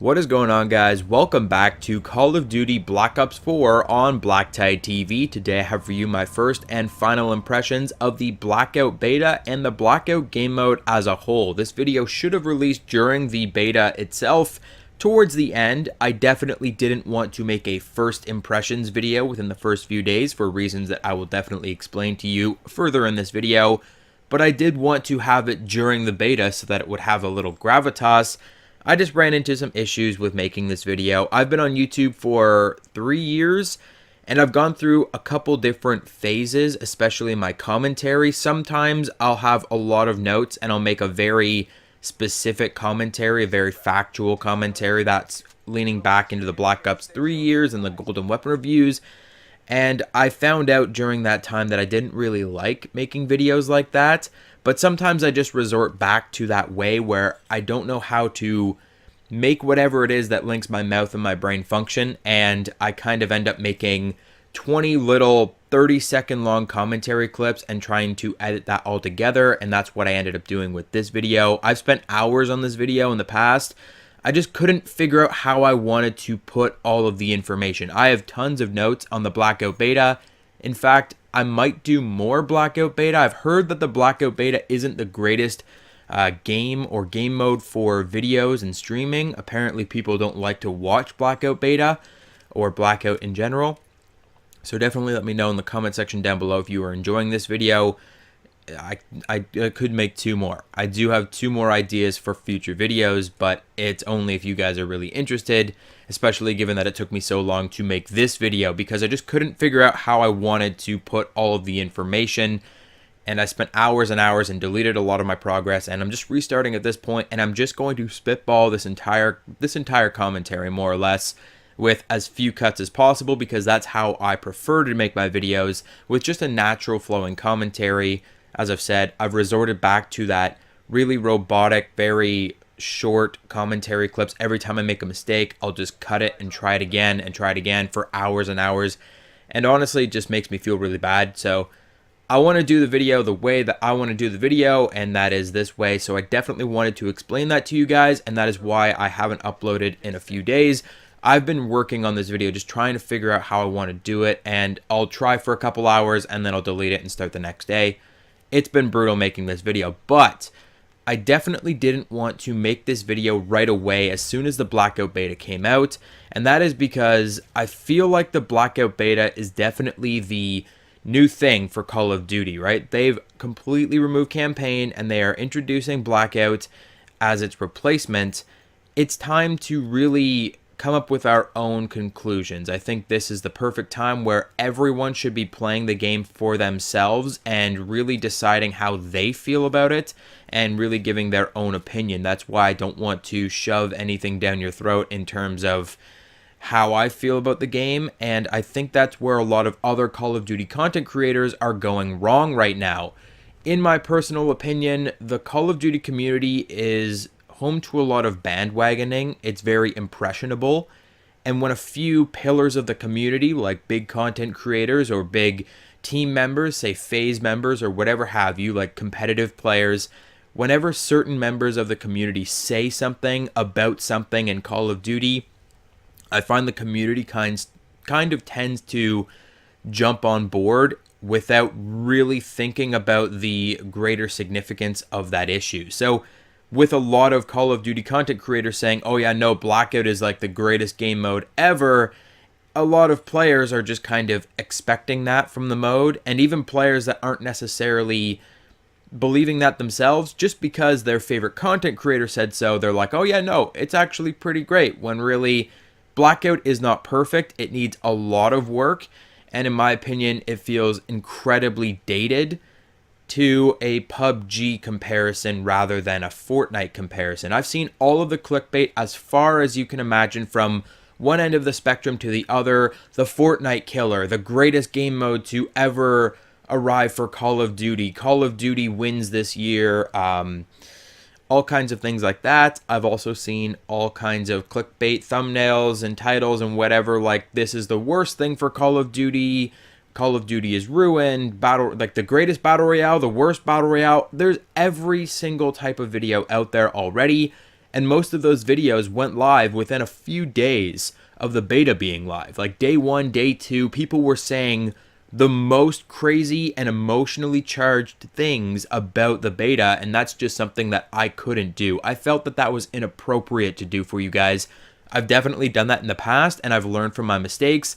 What is going on, guys? Welcome back to Call of Duty Black Ops 4 on BlackTideTV. Today I have for you my first and final impressions of the Blackout beta and the Blackout game mode as a whole. This video should have released during the beta itself. Towards the end, I definitely didn't want to make a first impressions video within the first few days for reasons that I will definitely explain to you further in this video, but I did want to have it during the beta so that it would have a little gravitas. I just ran into some issues with making this video. I've been on YouTube for 3 years, and I've gone through a couple different phases, especially in my commentary. Sometimes I'll have a lot of notes, and I'll make a very specific commentary, a very factual commentary that's leaning back into the Black Ops 3 years and the Golden Weapon reviews. And I found out during that time that I didn't really like making videos like that. But sometimes I just resort back to that way where I don't know how to make whatever it is that links my mouth and my brain function. And I kind of end up making 20 little 30-second long commentary clips and trying to edit that all together. And that's what I ended up doing with this video. I've spent hours on this video in the past. I just couldn't figure out how I wanted to put all of the information. I have tons of notes on the Blackout beta. In fact, I might do more Blackout beta. I've heard that the Blackout beta isn't the greatest game or game mode for videos and streaming. Apparently, people don't like to watch Blackout beta or Blackout in general. So definitely let me know in the comment section down below if you are enjoying this video. I could make 2 more. I do have 2 more ideas for future videos, but it's only if you guys are really interested, especially given that it took me so long to make this video because I just couldn't figure out how I wanted to put all of the information, and I spent hours and hours and deleted a lot of my progress, and I'm just restarting at this point, and I'm just going to spitball this entire commentary more or less with as few cuts as possible because that's how I prefer to make my videos, with just a natural flowing commentary. As I've said, I've resorted back to that really robotic, very short commentary clips. Every time I make a mistake, I'll just cut it and try it again for hours and hours. And honestly, it just makes me feel really bad. So I want to do the video the way that I want to do the video, and that is this way. So I definitely wanted to explain that to you guys, and that is why I haven't uploaded in a few days. I've been working on this video, just trying to figure out how I want to do it, and I'll try for a couple hours, and then I'll delete it and start the next day. It's been brutal making this video, but I definitely didn't want to make this video right away as soon as the Blackout beta came out, and that is because I feel like the Blackout beta is definitely the new thing for Call of Duty, right? They've completely removed campaign, and they are introducing Blackout as its replacement. It's time to really come up with our own conclusions. I think this is the perfect time where everyone should be playing the game for themselves and really deciding how they feel about it and really giving their own opinion. That's why I don't want to shove anything down your throat in terms of how I feel about the game, and I think that's where a lot of other Call of Duty content creators are going wrong right now. In my personal opinion, the Call of Duty community is home to a lot of bandwagoning. It's very impressionable, and when a few pillars of the community, like big content creators or big team members, say FaZe members or whatever have you, like competitive players, whenever certain members of the community say something about something in Call of Duty, I find the community kind of tends to jump on board without really thinking about the greater significance of that issue. So with a lot of Call of Duty content creators saying, oh yeah, no, Blackout is like the greatest game mode ever, a lot of players are just kind of expecting that from the mode, and even players that aren't necessarily believing that themselves, just because their favorite content creator said so, they're like, oh yeah, no, it's actually pretty great, when really Blackout is not perfect. It needs a lot of work, and in my opinion, it feels incredibly dated to a PUBG comparison rather than a Fortnite comparison. I've seen all of the clickbait as far as you can imagine, from one end of the spectrum to the other. The Fortnite killer, the greatest game mode to ever arrive for Call of Duty. Call of Duty wins this year. All kinds of things like that. I've also seen all kinds of clickbait thumbnails and titles and whatever, like this is the worst thing for Call of Duty. Call of Duty is ruined, like the greatest battle royale, the worst battle royale. There's every single type of video out there already, And most of those videos went live within a few days of the beta being live. Like day 1, day 2, people were saying the most crazy and emotionally charged things about the beta, and that's just something that I couldn't do. I felt that that was inappropriate to do for you guys. I've definitely done that in the past, and I've learned from my mistakes.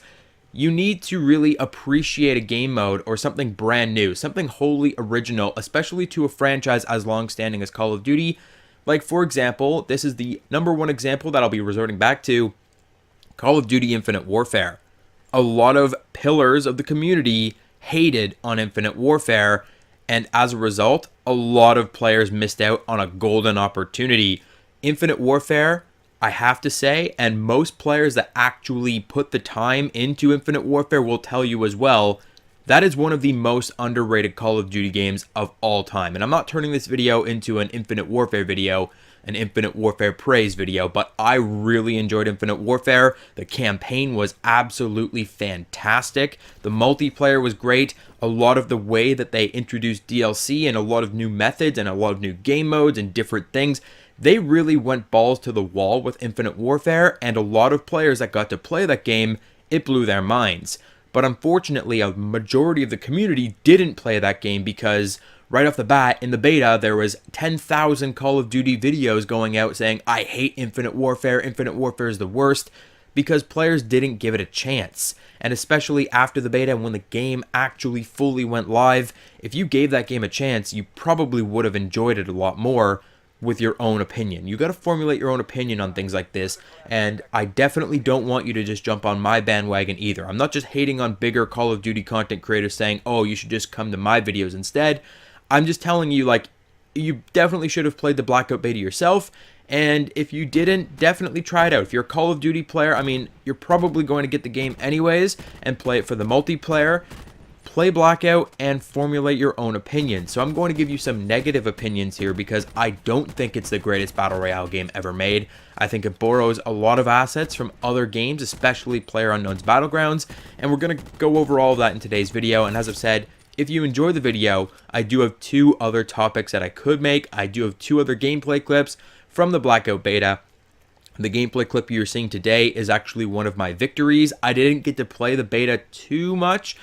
You need to really appreciate a game mode or something brand new, something wholly original, especially to a franchise as long-standing as Call of Duty. Like, for example, this is the #1 example that I'll be resorting back to, Call of Duty Infinite Warfare. A lot of pillars of the community hated on Infinite Warfare, and as a result, a lot of players missed out on a golden opportunity. Infinite Warfare, I have to say, and most players that actually put the time into Infinite Warfare will tell you as well, that is one of the most underrated Call of Duty games of all time. And I'm not turning this video into an Infinite Warfare video, an Infinite Warfare praise video, but I really enjoyed Infinite Warfare. The campaign was absolutely fantastic. The multiplayer was great. A lot of the way that they introduced DLC and a lot of new methods and a lot of new game modes and different things, they really went balls to the wall with Infinite Warfare, and a lot of players that got to play that game, it blew their minds. But unfortunately, a majority of the community didn't play that game because right off the bat, in the beta, there was 10,000 Call of Duty videos going out saying, I hate Infinite Warfare is the worst, because players didn't give it a chance. And especially after the beta, when the game actually fully went live, if you gave that game a chance, you probably would have enjoyed it a lot more with your own opinion. You got to formulate your own opinion on things like this, and I definitely don't want you to just jump on my bandwagon either. I'm not just hating on bigger Call of Duty content creators saying, oh, you should just come to my videos instead. I'm just telling you, like, you definitely should have played the Blackout beta yourself, and if you didn't, definitely try it out. If you're a Call of Duty player, I mean, you're probably going to get the game anyways and play it for the multiplayer. Play Blackout and formulate your own opinion. So I'm going to give you some negative opinions here because I don't think it's the greatest Battle Royale game ever made. I think it borrows a lot of assets from other games, especially PlayerUnknown's Battlegrounds, and we're going to go over all of that in today's video. And as I've said, if you enjoyed the video, I do have 2 other topics that I could make. I do have 2 other gameplay clips from the Blackout beta. The gameplay clip you're seeing today is actually one of my victories. I didn't get to play the beta too much.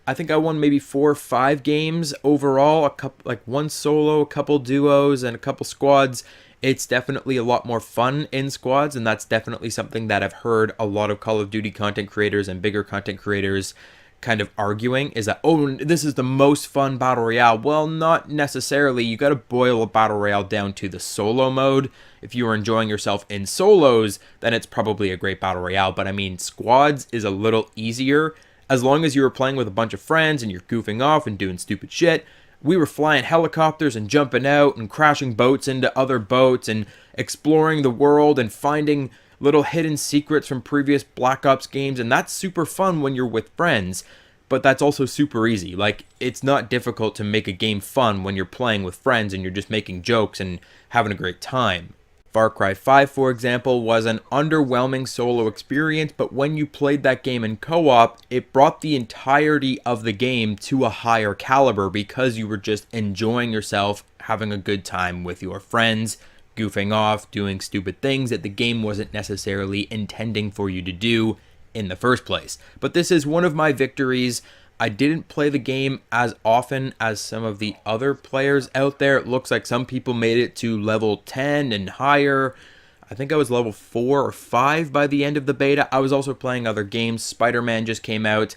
I think I won maybe 4 or 5 games overall, a couple, like 1 solo, a couple duos, and a couple squads. It's definitely a lot more fun in squads, and that's definitely something that I've heard a lot of Call of Duty content creators and bigger content creators kind of arguing, is that, oh, this is the most fun Battle Royale. Well, not necessarily. You got to boil a Battle Royale down to the solo mode. If you are enjoying yourself in solos, then it's probably a great Battle Royale. But I mean, squads is a little easier. As long as you were playing with a bunch of friends and you're goofing off and doing stupid shit. We were flying helicopters and jumping out and crashing boats into other boats and exploring the world and finding little hidden secrets from previous Black Ops games, and that's super fun when you're with friends, but that's also super easy. Like, it's not difficult to make a game fun when you're playing with friends and you're just making jokes and having a great time. Far Cry 5, for example, was an underwhelming solo experience, but when you played that game in co-op, it brought the entirety of the game to a higher caliber because you were just enjoying yourself, having a good time with your friends, goofing off, doing stupid things that the game wasn't necessarily intending for you to do in the first place. But this is one of my victories. I didn't play the game as often as some of the other players out there. It looks like some people made it to level 10 and higher. I think I was level 4 or 5 by the end of the beta. I was also playing other games. Spider-Man just came out.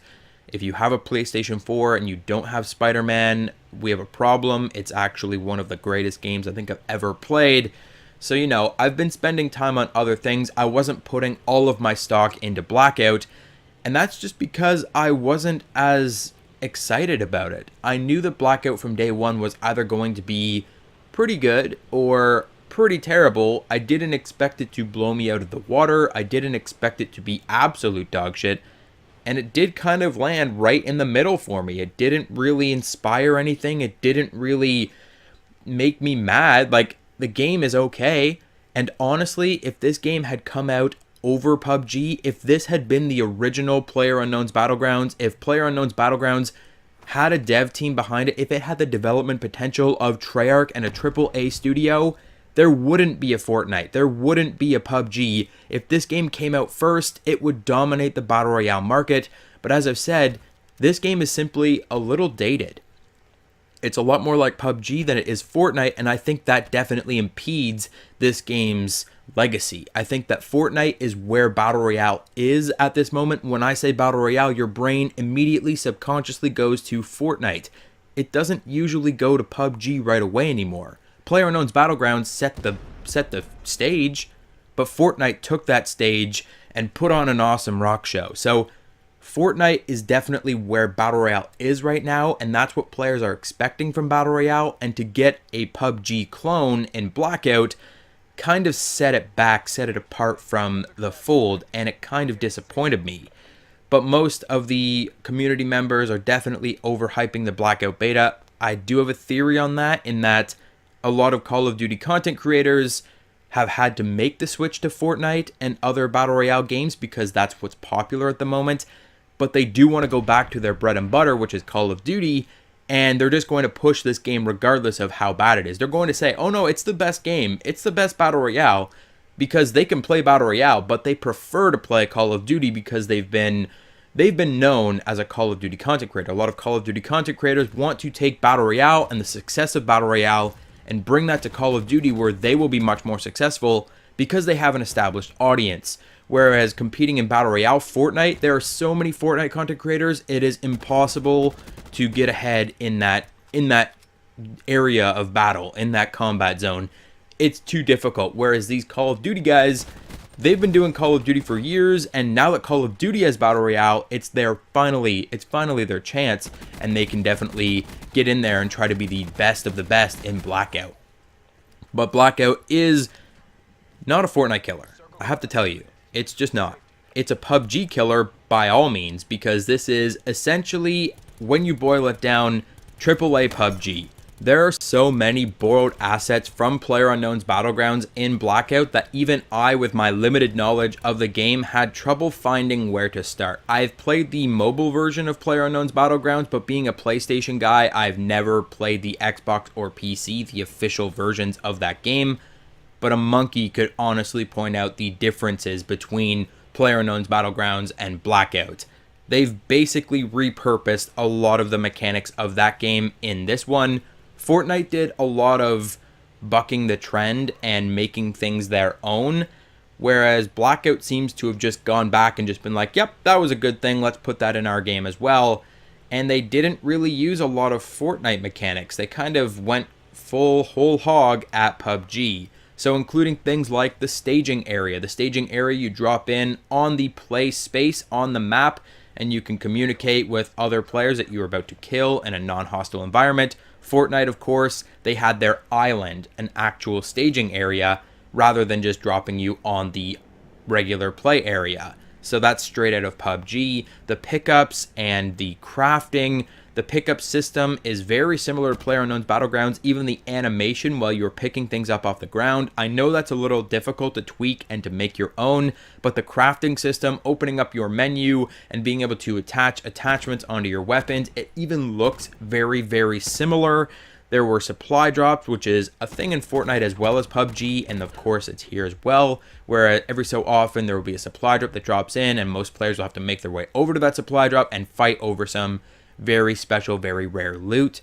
If you have a PlayStation 4 and you don't have Spider-Man, we have a problem. It's actually one of the greatest games I think I've ever played. So, you know, I've been spending time on other things. I wasn't putting all of my stock into Blackout. And that's just because I wasn't as excited about it. I knew that Blackout from day one was either going to be pretty good or pretty terrible. I didn't expect it to blow me out of the water. I didn't expect it to be absolute dog shit. And it did kind of land right in the middle for me. It didn't really inspire anything. It didn't really make me mad. Like, the game is okay. And honestly, if this game had come out over PUBG, if this had been the original PlayerUnknown's Battlegrounds, if PlayerUnknown's Battlegrounds had a dev team behind it, if it had the development potential of Treyarch and a AAA studio, there wouldn't be a Fortnite, there wouldn't be a PUBG. If this game came out first, it would dominate the Battle Royale market. But as I've said, this game is simply a little dated. It's a lot more like PUBG than it is Fortnite, and I think that definitely impedes this game's legacy. I think that Fortnite is where Battle Royale is at this moment. When I say Battle Royale, your brain immediately subconsciously goes to Fortnite. It doesn't usually go to PUBG right away anymore. PlayerUnknown's Battlegrounds set the stage, but Fortnite took that stage and put on an awesome rock show. So Fortnite is definitely where Battle Royale is right now, and that's what players are expecting from Battle Royale, and to get a PUBG clone in Blackout kind of set it back, set it apart from the fold, and it kind of disappointed me. But most of the community members are definitely overhyping the Blackout beta. I do have a theory on that, in that a lot of Call of Duty content creators have had to make the switch to Fortnite and other Battle Royale games because that's what's popular at the moment. But they do want to go back to their bread and butter, which is Call of Duty, and they're just going to push this game regardless of how bad it is. They're going to say, oh no, it's the best game, it's the best Battle Royale, because they can play Battle Royale, but they prefer to play Call of Duty because they've been known as a Call of Duty content creator. A lot of Call of Duty content creators want to take Battle Royale and the success of Battle Royale and bring that to Call of Duty, where they will be much more successful because they have an established audience. Whereas competing in Battle Royale, Fortnite, there are so many Fortnite content creators, it is impossible to get ahead in that area of battle, in that combat zone. It's too difficult. Whereas these Call of Duty guys, they've been doing Call of Duty for years, and now that Call of Duty has Battle Royale, it's finally their chance, and they can definitely get in there and try to be the best of the best in Blackout. But Blackout is not a Fortnite killer, I have to tell you. It's just not. It's a PUBG killer by all means, because this is essentially, when you boil it down, AAA PUBG. There are so many borrowed assets from PlayerUnknown's Battlegrounds in Blackout that even I, with my limited knowledge of the game, had trouble finding where to start. I've played the mobile version of PlayerUnknown's Battlegrounds, but being a PlayStation guy, I've never played the Xbox or PC, the official versions of that game. But a monkey could honestly point out the differences between PlayerUnknown's Battlegrounds and Blackout. They've basically repurposed a lot of the mechanics of that game in this one. Fortnite did a lot of bucking the trend and making things their own, whereas Blackout seems to have just gone back and just been like, yep, that was a good thing, let's put that in our game as well. And they didn't really use a lot of Fortnite mechanics. They kind of went whole hog at PUBG. So including things like the staging area. The staging area, you drop in on the play space on the map, and you can communicate with other players that you're about to kill in a non-hostile environment. Fortnite, of course, they had their island, an actual staging area, rather than just dropping you on the regular play area. So that's straight out of PUBG. The pickups and the crafting, the pickup system is very similar to PlayerUnknown's Battlegrounds. Even the animation while you're picking things up off the ground, I know that's a little difficult to tweak and to make your own, but the crafting system, opening up your menu and being able to attach attachments onto your weapons, it even looks very similar. There were supply drops, which is a thing in Fortnite as well as PUBG, and of course it's here as well, where every so often there will be a supply drop that drops in, and most players will have to make their way over to that supply drop and fight over some very special, very rare loot.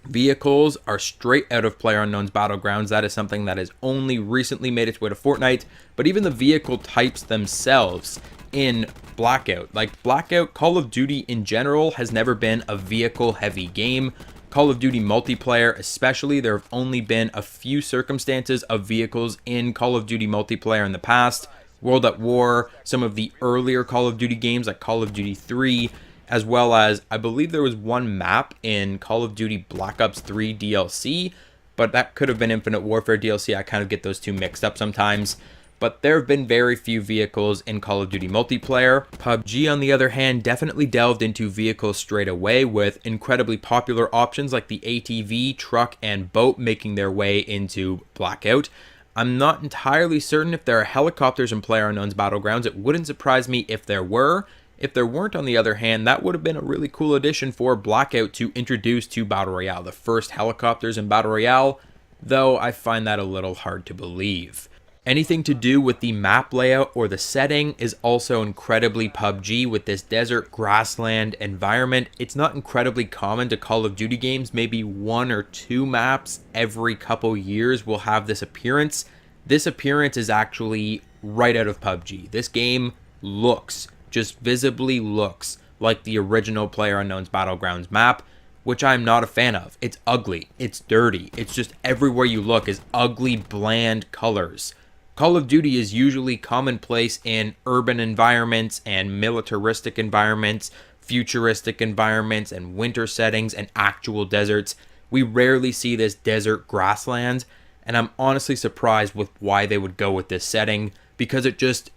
Vehicles are straight out of PlayerUnknown's Battlegrounds. That is something that has only recently made its way to Fortnite, but even the vehicle types themselves in Blackout. Like Blackout, Call of Duty in general has never been a vehicle-heavy game. Call of Duty multiplayer especially, there have only been a few circumstances of vehicles in Call of Duty multiplayer in the past. World at War, some of the earlier Call of Duty games like Call of Duty 3, as well as, I believe there was one map in Call of Duty Black Ops 3 DLC, but that could have been Infinite Warfare DLC. I kind of get those two mixed up sometimes. But there have been very few vehicles in Call of Duty multiplayer. PUBG, on the other hand, definitely delved into vehicles straight away, with incredibly popular options like the ATV, truck, and boat making their way into Blackout. I'm not entirely certain if there are helicopters in PlayerUnknown's Battlegrounds. It wouldn't surprise me if there were. If there weren't, on the other hand, that would have been a really cool addition for Blackout to introduce to Battle Royale. The first helicopters in Battle Royale, though I find that a little hard to believe. Anything to do with the map layout or the setting is also incredibly PUBG with this desert grassland environment. It's not incredibly common to Call of Duty games. Maybe 1 or 2 maps every couple years will have this appearance. This appearance is actually right out of PUBG. This game looks, just visibly looks, like the original PlayerUnknown's Battlegrounds map, which I'm not a fan of. It's ugly, it's dirty, it's just everywhere you look is ugly, bland colors. Call of Duty is usually commonplace in urban environments and militaristic environments, futuristic environments and winter settings and actual deserts. We rarely see this desert grassland, and I'm honestly surprised with why they would go with this setting, because it just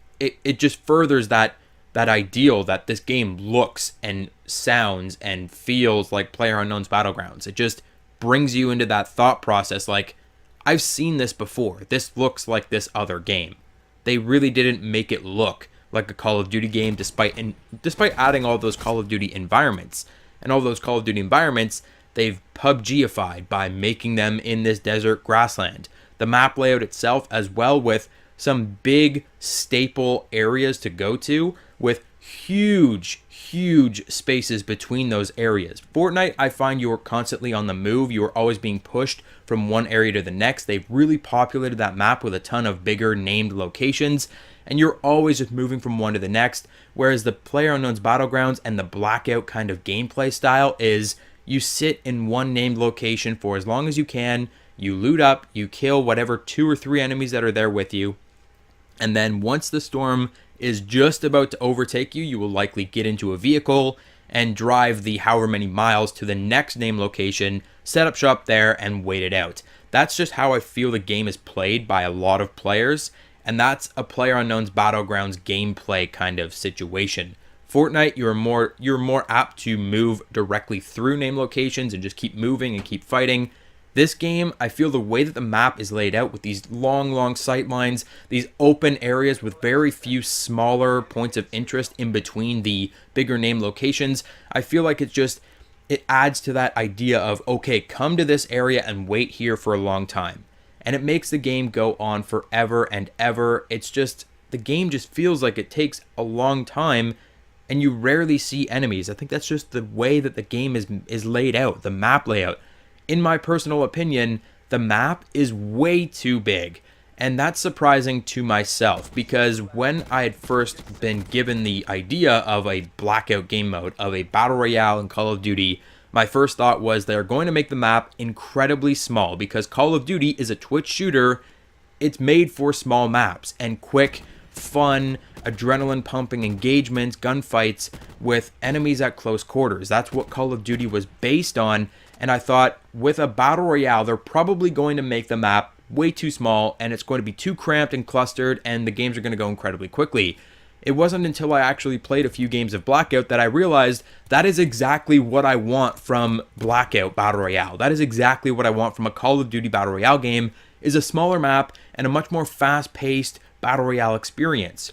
furthers that ideal that this game looks and sounds and feels like PlayerUnknown's Battlegrounds. It just brings you into that thought process like, I've seen this before. This looks like this other game. They really didn't make it look like a Call of Duty game despite adding all those Call of Duty environments. And all those Call of Duty environments, they've PUBGified by making them in this desert grassland. The map layout itself as well, with some big staple areas to go to with huge spaces between those areas. Fortnite, I find you're constantly on the move. You are always being pushed from one area to the next. They've really populated that map with a ton of bigger named locations, and you're always just moving from one to the next. Whereas the PlayerUnknown's Battlegrounds and the Blackout kind of gameplay style is you sit in one named location for as long as you can, you loot up, you kill whatever 2 or 3 enemies that are there with you, and then once the storm is just about to overtake you, you will likely get into a vehicle and drive the however many miles to the next named location, set up shop there, and wait it out. That's just how I feel the game is played by a lot of players, and that's a PlayerUnknown's Battlegrounds gameplay kind of situation. Fortnite, you're more apt to move directly through named locations and just keep moving and keep fighting. This game, I feel the way that the map is laid out with these long sight lines, these open areas with very few smaller points of interest in between the bigger name locations, I feel like it adds to that idea of, okay, come to this area and wait here for a long time. And it makes the game go on forever and ever. It's just, the game just feels like it takes a long time and you rarely see enemies. I think that's just the way that the game is laid out, the map layout. In my personal opinion, the map is way too big, and that's surprising to myself, because when I had first been given the idea of a Blackout game mode, of a Battle Royale in Call of Duty, my first thought was they're going to make the map incredibly small, because Call of Duty is a Twitch shooter. It's made for small maps and quick, fun, adrenaline pumping engagements, gunfights with enemies at close quarters. That's what Call of Duty was based on. And I thought, with a Battle Royale, they're probably going to make the map way too small, and it's going to be too cramped and clustered, and the games are going to go incredibly quickly. It wasn't until I actually played a few games of Blackout that I realized that is exactly what I want from Blackout Battle Royale. That is exactly what I want from a Call of Duty Battle Royale game, is a smaller map and a much more fast-paced Battle Royale experience.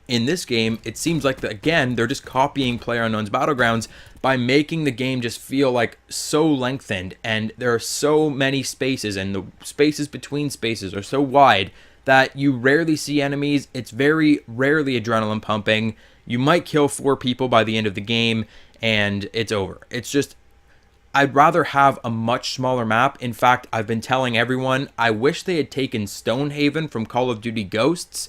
In this game, it seems like, again, they're just copying PlayerUnknown's Battlegrounds by making the game just feel like so lengthened, and there are so many spaces, and the spaces between spaces are so wide that you rarely see enemies. It's very rarely adrenaline pumping. You might kill 4 people by the end of the game, and it's over. It's just, I'd rather have a much smaller map. In fact, I've been telling everyone, I wish they had taken Stonehaven from Call of Duty Ghosts,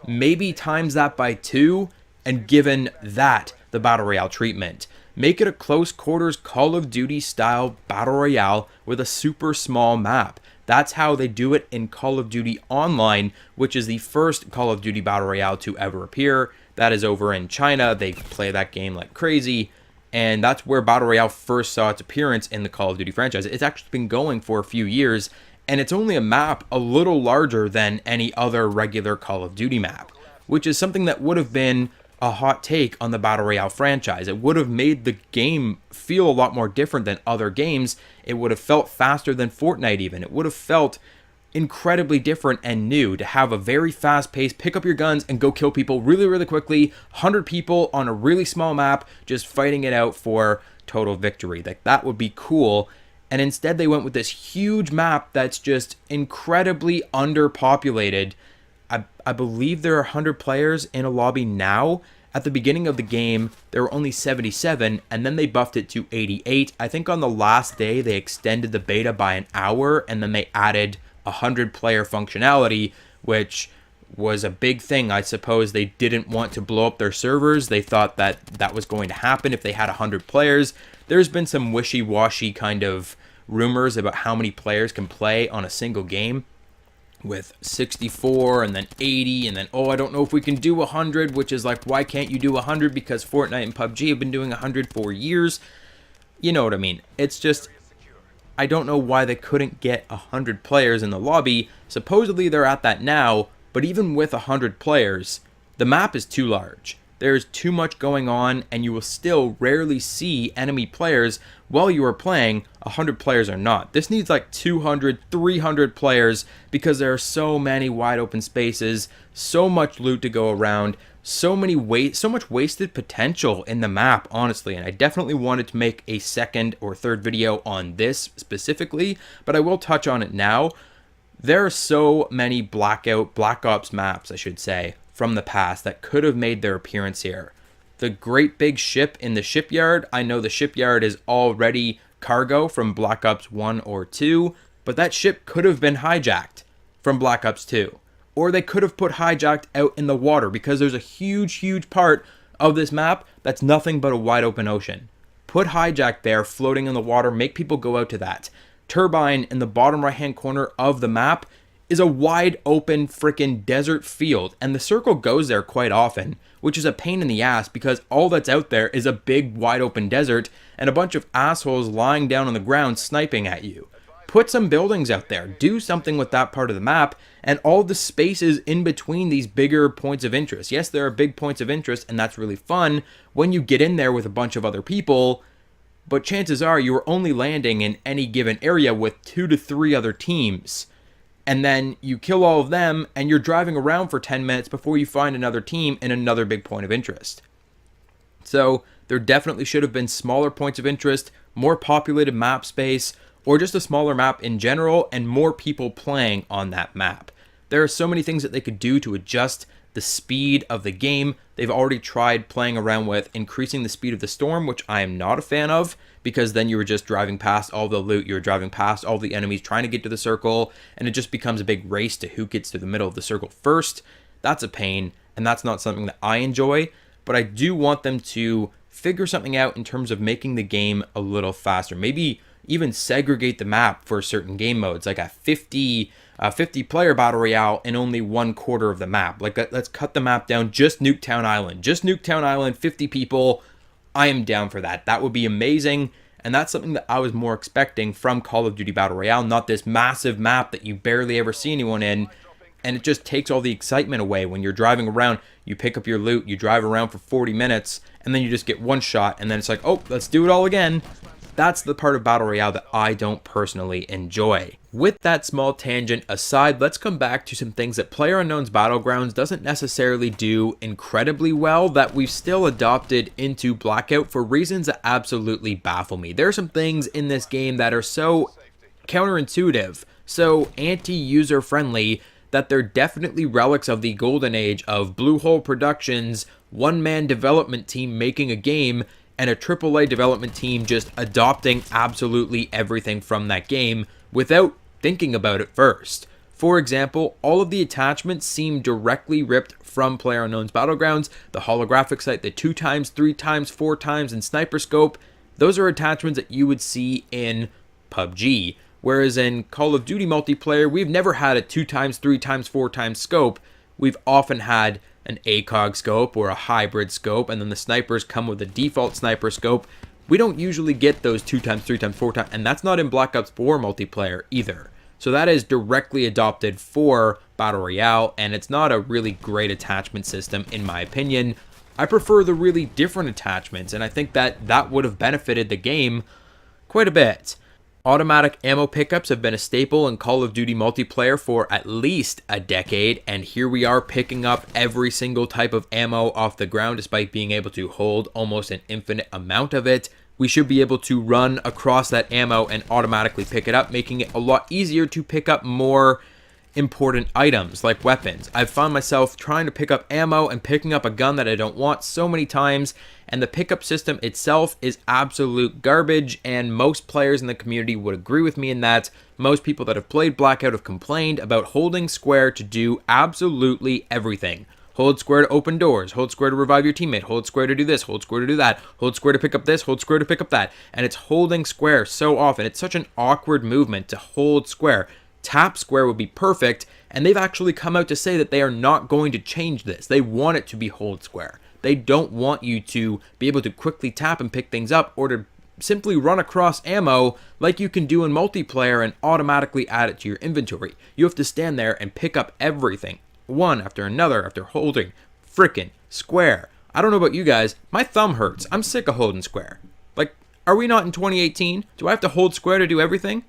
maybe times that by 2, and given that the Battle Royale treatment. Make it a close quarters Call of Duty style Battle Royale with a super small map. That's how they do it in Call of Duty Online, which is the first Call of Duty Battle Royale to ever appear. That is over in China. They play that game like crazy, and that's where Battle Royale first saw its appearance in the Call of Duty franchise. It's actually been going for a few years, and it's only a map a little larger than any other regular Call of Duty map, which is something that would have been a hot take on the Battle Royale franchise. It would have made the game feel a lot more different than other games. It would have felt faster than Fortnite even. It would have felt incredibly different and new to have a very fast pace, pick up your guns and go kill people really quickly, 100 people on a really small map, just fighting it out for total victory. Like, that would be cool. And instead they went with this huge map that's just incredibly underpopulated. I believe there are 100 players in a lobby now. At the beginning of the game, there were only 77, and then they buffed it to 88. I think on the last day, they extended the beta by an hour, and then they added 100-player functionality, which was a big thing. I suppose they didn't want to blow up their servers. They thought that that was going to happen if they had 100 players. There's been some wishy-washy kind of rumors about how many players can play on a single game, with 64 and then 80 and then, oh, I don't know if we can do 100, which is like, why can't you do 100? Because Fortnite and PUBG have been doing 100 for years. You know what I mean? It's just, I don't know why they couldn't get 100 players in the lobby. Supposedly they're at that now, but even with 100 players, the map is too large. There's too much going on, and you will still rarely see enemy players while you are playing 100 players or not. This needs like 200, 300 players because there are so many wide open spaces, so much loot to go around, so much wasted potential in the map, honestly. And I definitely wanted to make a second or third video on this specifically, but I will touch on it now. There are so many Black Ops maps, I should say, from the past that could have made their appearance here. The great big ship in the shipyard, I know the shipyard is already cargo from Black Ops 1 or 2, but that ship could have been hijacked from Black Ops 2. Or they could have put hijacked out in the water, because there's a huge part of this map that's nothing but a wide open ocean. Put hijacked there, floating in the water, make people go out to that. Turbine in the bottom right hand corner of the map is a wide open freaking desert field, and the circle goes there quite often, which is a pain in the ass because all that's out there is a big wide open desert and a bunch of assholes lying down on the ground sniping at you. Put some buildings out there, do something with that part of the map, and all the spaces in between these bigger points of interest. Yes, there are big points of interest, and that's really fun when you get in there with a bunch of other people, but chances are you are only landing in any given area with 2 to 3 other teams. And then you kill all of them, and you're driving around for 10 minutes before you find another team in another big point of interest. So there definitely should have been smaller points of interest, more populated map space, or just a smaller map in general, and more people playing on that map. There are so many things that they could do to adjust the speed of the game. They've already tried playing around with increasing the speed of the storm, which I am not a fan of, because then you were just driving past all the loot, you were driving past all the enemies trying to get to the circle, and it just becomes a big race to who gets to the middle of the circle first. That's a pain, and that's not something that I enjoy, but I do want them to figure something out in terms of making the game a little faster. Maybe even segregate the map for certain game modes, like a 50 player battle royale in only 1/4 of the map. Like, let's cut the map down, just Nuketown Island. Just Nuketown Island, 50 people. I am down for that. That would be amazing, and that's something that I was more expecting from Call of Duty Battle Royale, not this massive map that you barely ever see anyone in, and it just takes all the excitement away. When you're driving around, you pick up your loot, you drive around for 40 minutes, and then you just get one shot, and then it's like, oh, let's do it all again. That's the part of Battle Royale that I don't personally enjoy. With that small tangent aside, let's come back to some things that PlayerUnknown's Battlegrounds doesn't necessarily do incredibly well that we've still adopted into Blackout for reasons that absolutely baffle me. There are some things in this game that are so counterintuitive, so anti-user friendly, that they're definitely relics of the golden age of Bluehole Productions, one-man development team making a game, and a AAA development team just adopting absolutely everything from that game without thinking about it first. For example, all of the attachments seem directly ripped from PlayerUnknown's Battlegrounds. The holographic sight, the 2x, 3x, 4x, and sniper scope, those are attachments that you would see in PUBG. Whereas in Call of Duty multiplayer, we've never had a 2x, 3x, 4x scope. We've often had an ACOG scope or a hybrid scope, and then the snipers come with a default sniper scope. We don't usually get those 2x, 3x, 4x, and that's not in Black Ops 4 multiplayer either. So that is directly adopted for Battle Royale, and it's not a really great attachment system in my opinion. I prefer the really different attachments, and I think that that would have benefited the game quite a bit. Automatic ammo pickups have been a staple in Call of Duty multiplayer for at least a decade, and here we are picking up every single type of ammo off the ground despite being able to hold almost an infinite amount of it. we should be able to run across that ammo and automatically pick it up, making it a lot easier to pick up more important items like weapons. I've found myself trying to pick up ammo and picking up a gun that I don't want so many times, and the pickup system itself is absolute garbage, and most players in the community would agree with me in that. Most people that have played Blackout have complained about holding square to do absolutely everything. Hold square to open doors, hold square to revive your teammate, hold square to do this, hold square to do that, hold square to pick up this, hold square to pick up that, and it's holding square so often. It's such an awkward movement to hold square. Tap square would be perfect, and they've actually come out to say that they are not going to change this. They want it to be hold square. They don't want you to be able to quickly tap and pick things up, or to simply run across ammo like you can do in multiplayer and automatically add it to your inventory. You have to stand there and pick up everything, one after another, after holding frickin' square. I don't know about you guys, my thumb hurts. I'm sick of holding square. Like, are we not in 2018? Do I have to hold square to do everything?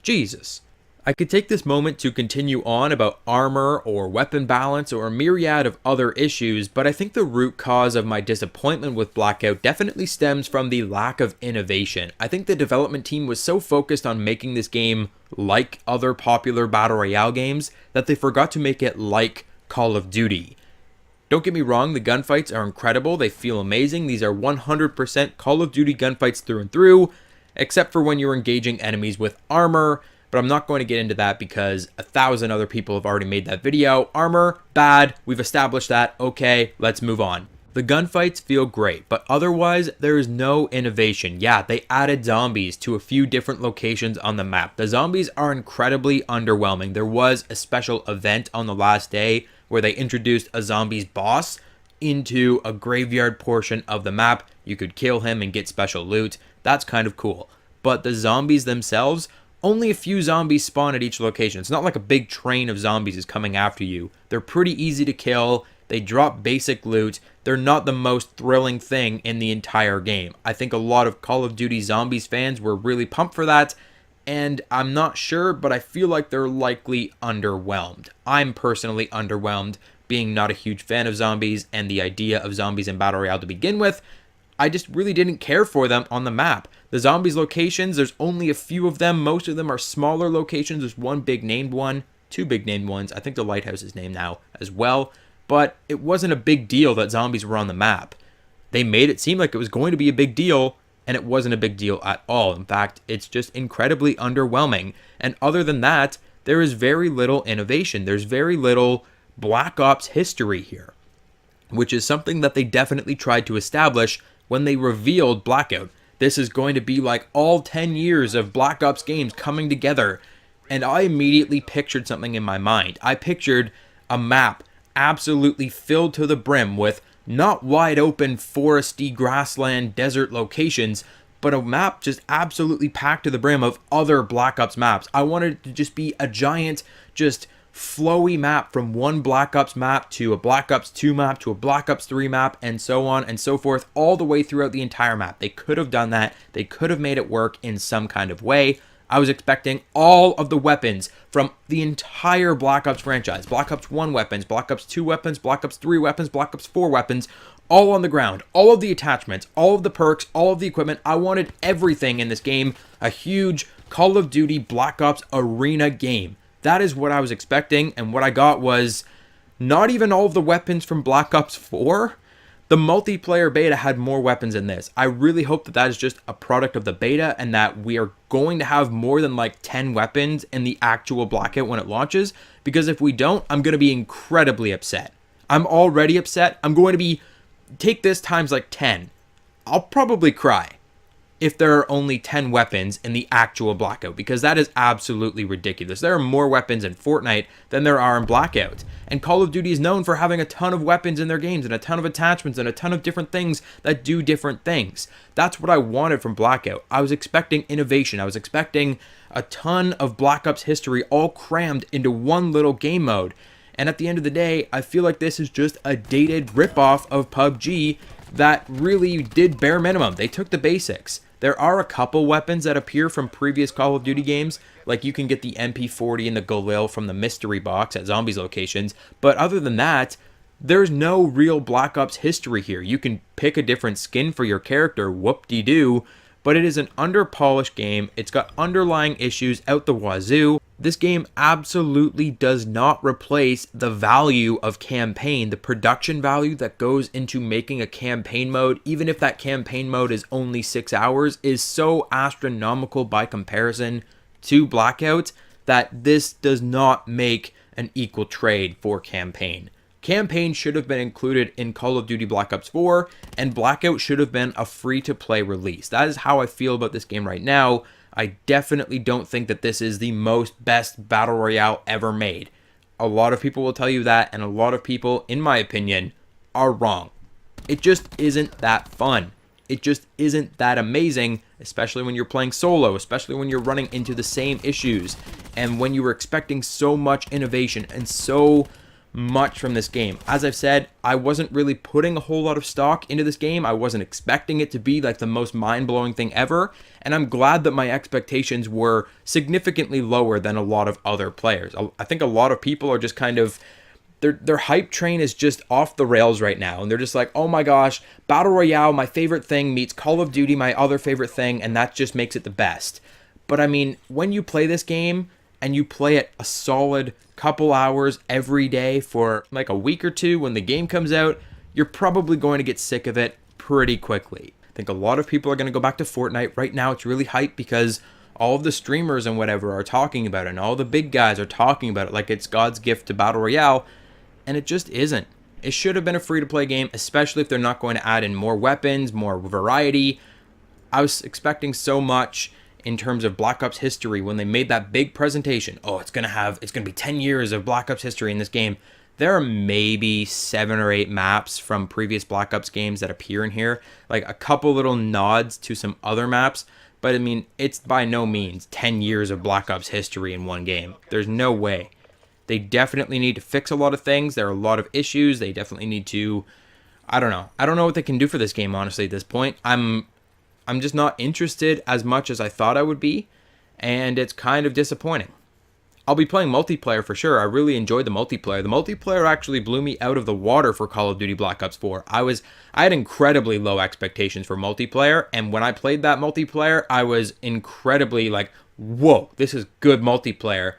Jesus. I could take this moment to continue on about armor or weapon balance or a myriad of other issues, but I think the root cause of my disappointment with Blackout definitely stems from the lack of innovation. I think the development team was so focused on making this game like other popular Battle Royale games that they forgot to make it like Call of Duty. Don't get me wrong, the gunfights are incredible, they feel amazing. These are 100% Call of Duty gunfights through and through, except for when you're engaging enemies with armor. But I'm not going to get into that because 1,000 other people have already made that video. Armor, bad, we've established that, okay, let's move on. The gunfights feel great, but otherwise there is no innovation. Yeah, they added zombies to a few different locations on the map. The zombies are incredibly underwhelming. There was a special event on the last day where they introduced a zombies boss into a graveyard portion of the map. You could kill him and get special loot. That's kind of cool. But the zombies themselves, only a few zombies spawn at each location. It's not like a big train of zombies is coming after you. They're pretty easy to kill. They drop basic loot. They're not the most thrilling thing in the entire game. I think a lot of Call of Duty Zombies fans were really pumped for that, and I'm not sure, but I feel like they're likely underwhelmed. I'm personally underwhelmed, being not a huge fan of zombies and the idea of zombies in Battle Royale to begin with. I just really didn't care for them on the map. The zombies locations, there's only a few of them. Most of them are smaller locations. There's one big named one, two big named ones. I think the lighthouse is named now as well. But it wasn't a big deal that zombies were on the map. They made it seem like it was going to be a big deal, and it wasn't a big deal at all. In fact, it's just incredibly underwhelming. And other than that, there is very little innovation. There's very little Black Ops history here, which is something that they definitely tried to establish when they revealed Blackout. This is going to be like all 10 years of Black Ops games coming together. And I immediately pictured something in my mind. I pictured a map absolutely filled to the brim with not wide open foresty grassland desert locations, but a map just absolutely packed to the brim of other Black Ops maps. I wanted it to just be a giant, just flowy map from one Black Ops map to a Black Ops 2 map to a Black Ops 3 map, and so on and so forth, all the way throughout the entire map. They could have done that. They could have made it work in some kind of way. I was expecting all of the weapons from the entire Black Ops franchise. Black Ops 1 weapons, Black Ops 2 weapons, Black Ops 3 weapons, Black Ops 4 weapons, all on the ground. All of the attachments, all of the perks, all of the equipment. I wanted everything in this game. A huge Call of Duty Black Ops arena game. That is what I was expecting, and what I got was not even all of the weapons from Black Ops 4. The multiplayer beta had more weapons in this. I really hope that that is just a product of the beta and that we are going to have more than like 10 weapons in the actual Blackout when it launches, because if we don't, I'm going to be incredibly upset. I'm already upset. I'm going to be, take this times like 10. I'll probably cry if there are only 10 weapons in the actual Blackout, because that is absolutely ridiculous. There are more weapons in Fortnite than there are in Blackout. And Call of Duty is known for having a ton of weapons in their games and a ton of attachments and a ton of different things that do different things. That's what I wanted from Blackout. I was expecting innovation. I was expecting a ton of Black Ops history all crammed into one little game mode. And at the end of the day, I feel like this is just a dated ripoff of PUBG that really did bare minimum. They took the basics. There are a couple weapons that appear from previous Call of Duty games, like you can get the MP40 and the Galil from the mystery box at zombies locations, but other than that, there's no real Black Ops history here. You can pick a different skin for your character, whoop-de-doo, but it is an under-polished game. It's got underlying issues out the wazoo. This game absolutely does not replace the value of campaign, the production value that goes into making a campaign mode, even if that campaign mode is only 6 hours, is so astronomical by comparison to Blackout that this does not make an equal trade for campaign. Campaign should have been included in Call of Duty Black Ops 4, and Blackout should have been a free-to-play release. That is how I feel about this game right now. I definitely don't think that this is the best Battle Royale ever made. A lot of people will tell you that, and a lot of people, in my opinion, are wrong. It just isn't that fun. It just isn't that amazing, especially when you're playing solo, especially when you're running into the same issues, and when you were expecting so much innovation and so much from this game. As I've said, I wasn't really putting a whole lot of stock into this game. I wasn't expecting it to be like the most mind-blowing thing ever, and I'm glad that my expectations were significantly lower than a lot of other players. I think a lot of people are just kind of, their hype train is just off the rails right now, and they're just like, oh my gosh, Battle Royale, my favorite thing, meets Call of Duty, my other favorite thing, and that just makes it the best. But I mean, when you play this game, and you play it a solid couple hours every day for like a week or two when the game comes out, you're probably going to get sick of it pretty quickly. I think a lot of people are going to go back to Fortnite. Right now it's really hyped because all of the streamers and whatever are talking about it, and all the big guys are talking about it like it's God's gift to Battle Royale, and it just isn't. It should have been a free-to-play game, especially if they're not going to add in more weapons, more variety. I was expecting so much in terms of Black Ops history when they made that big presentation. Oh, it's gonna be 10 years of Black Ops history in this game. There are maybe 7 or 8 maps from previous Black Ops games that appear in here, like a couple little nods to some other maps, but I mean, it's by no means 10 years of Black Ops history in one game. There's no way. They definitely need to fix a lot of things. There are a lot of issues. They definitely need to, I don't know what they can do for this game, honestly, at this point. I'm just not interested as much as I thought I would be, and it's kind of disappointing. I'll be playing multiplayer for sure. I really enjoyed the multiplayer. The multiplayer actually blew me out of the water for Call of Duty Black Ops 4. I had incredibly low expectations for multiplayer, and when I played that multiplayer, I was incredibly like, whoa, this is good multiplayer,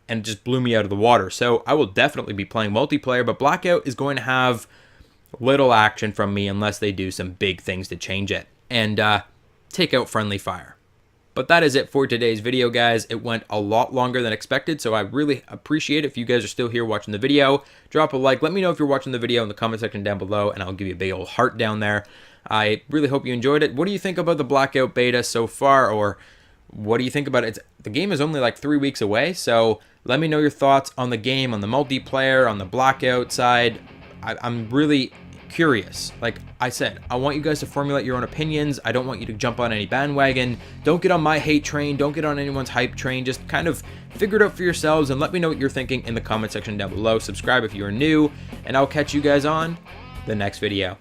and it just blew me out of the water. So I will definitely be playing multiplayer, but Blackout is going to have little action from me unless they do some big things to change it and take out friendly fire. But that is it for today's video, guys. It went a lot longer than expected, so I really appreciate it if you guys are still here watching the video. Drop a like. Let me know if you're watching the video in the comment section down below, and I'll give you a big old heart down there. I really hope you enjoyed it. What do you think about the Blackout beta so far, or what do you think about it? The game is only like 3 weeks away, so let me know your thoughts on the game, on the multiplayer, on the Blackout side. I'm really curious. Like I said, I want you guys to formulate your own opinions. I don't want you to jump on any bandwagon. Don't get on my hate train. Don't get on anyone's hype train. Just kind of figure it out for yourselves and let me know what you're thinking in the comment section down below. Subscribe if you are new, and I'll catch you guys on the next video.